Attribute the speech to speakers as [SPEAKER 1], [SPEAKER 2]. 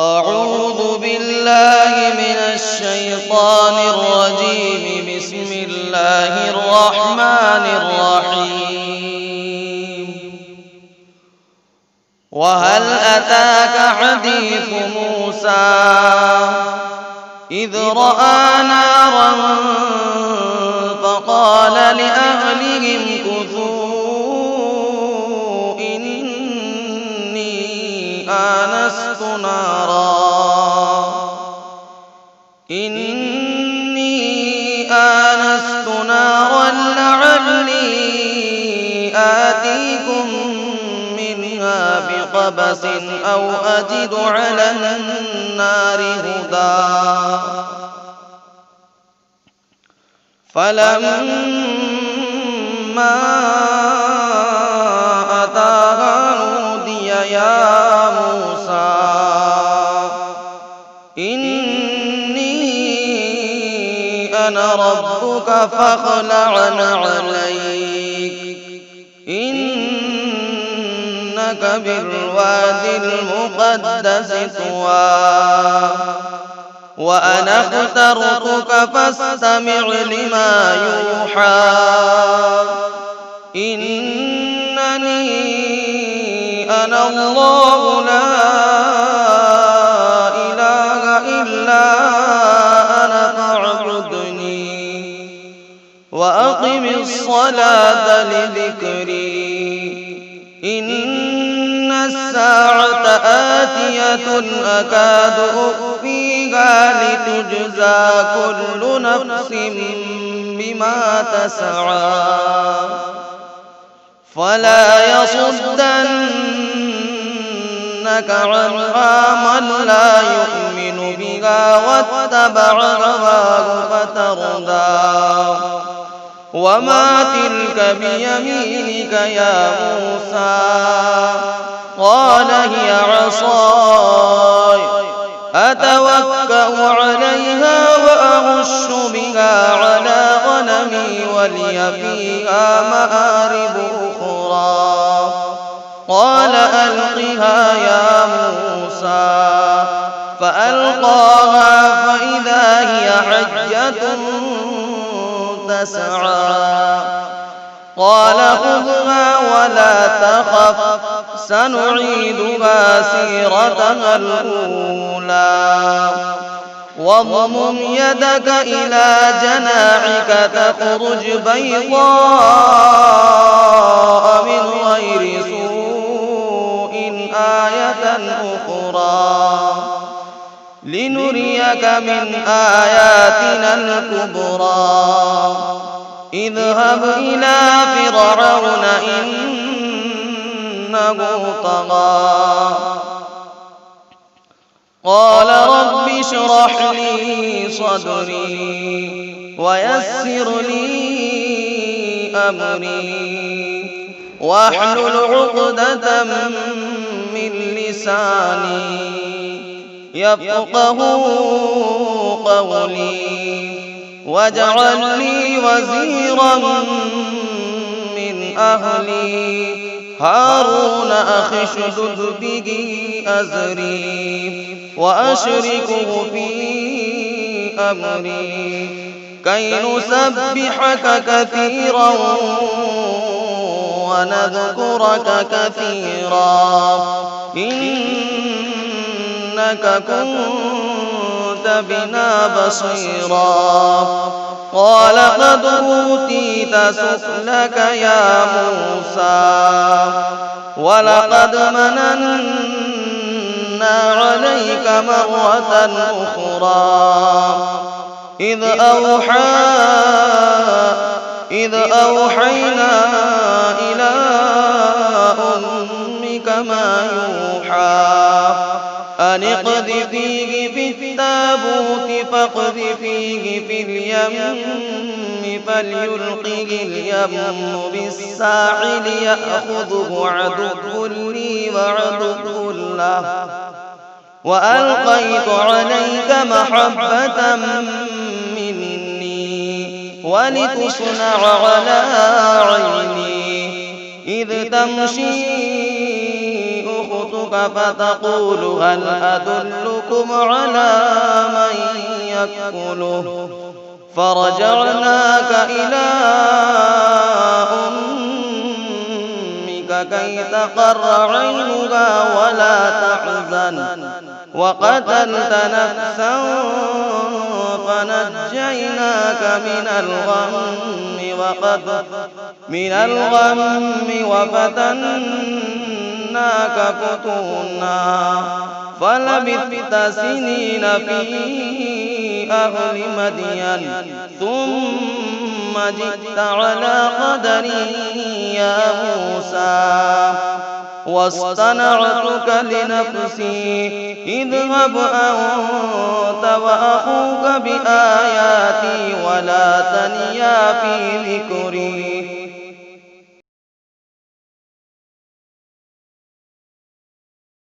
[SPEAKER 1] أعوذ بالله من الشيطان الرجيم. بسم الله الرحمن الرحيم. وهل أتاك حديث موسى إذ رأى نارا فقال لأهلهم كثوا إني آنست نارا لعلي آتيكم منها بقبس أو أجد على النار هدى. فلما أتاها نودي يا موسى إني أنا ربك فاخلع عليك إنك بالوادي المقدس طوى وأنا اخترتك فاستمع لما يوحى إنني أنا الله لا إله إلا أنا فاعبدني وأقم الصلاة لذكري إن الساعة آتية أكاد أخفيها لتجزى كل نفس بما تسعى فلا يصدنك عنها من لا يؤمن بها واتبع هواه فتردى. وما تلك بيمينك يا موسى قال هي عصاي أتوكأ عليها وأهش بها على غنمي ولي فيها مآرب أخرى. قال ألقها يا موسى فألقاها فإذا هي حية تسعى. قال خذها ولا تخف سنعيدها سيرتها الأولى واضمم يدك إلى جناحك تخرج بيضاء من غير سوء آية أخرى لنريك من آياتنا الكبرى. اذهب إلى فرعون إنه طغى قال رب اشرح لي صدري ويسر لي أمري واحلل عقدة من لساني يفقه قولي واجعل لي وزيرا من أهلي هارون أخي اشدد به أزري وأشركه في أمري كي نسبحك كثيرا ونذكرك كثيرا إنك كنت بنا بصيرا. قال قد أوتيت سؤلك يا موسى ولقد مننا عليك مرة أخرى إذ أوحينا إلى أمك ما يوحى أن اقذفيه في التابوت فاقذفيه في اليم فليلقه اليم بالساحل يأخذه عدو لي وعدو له وألقيت عليك محبة مني ولتصنع على عيني إذ تمشي يموتك فتقول هل أدلكم على من يكفله فرجعناك إلى أمك كي تقر عينها ولا تحزن وقتلت نفسا فنجيناك من الغم وفتناك فتونا فلبثت سنين في أهل مدين ثم جئت على قدري يا موسى واصطنعتك لنفسي اذهب أنت وأخوك بآياتي ولا تنيا في ذكري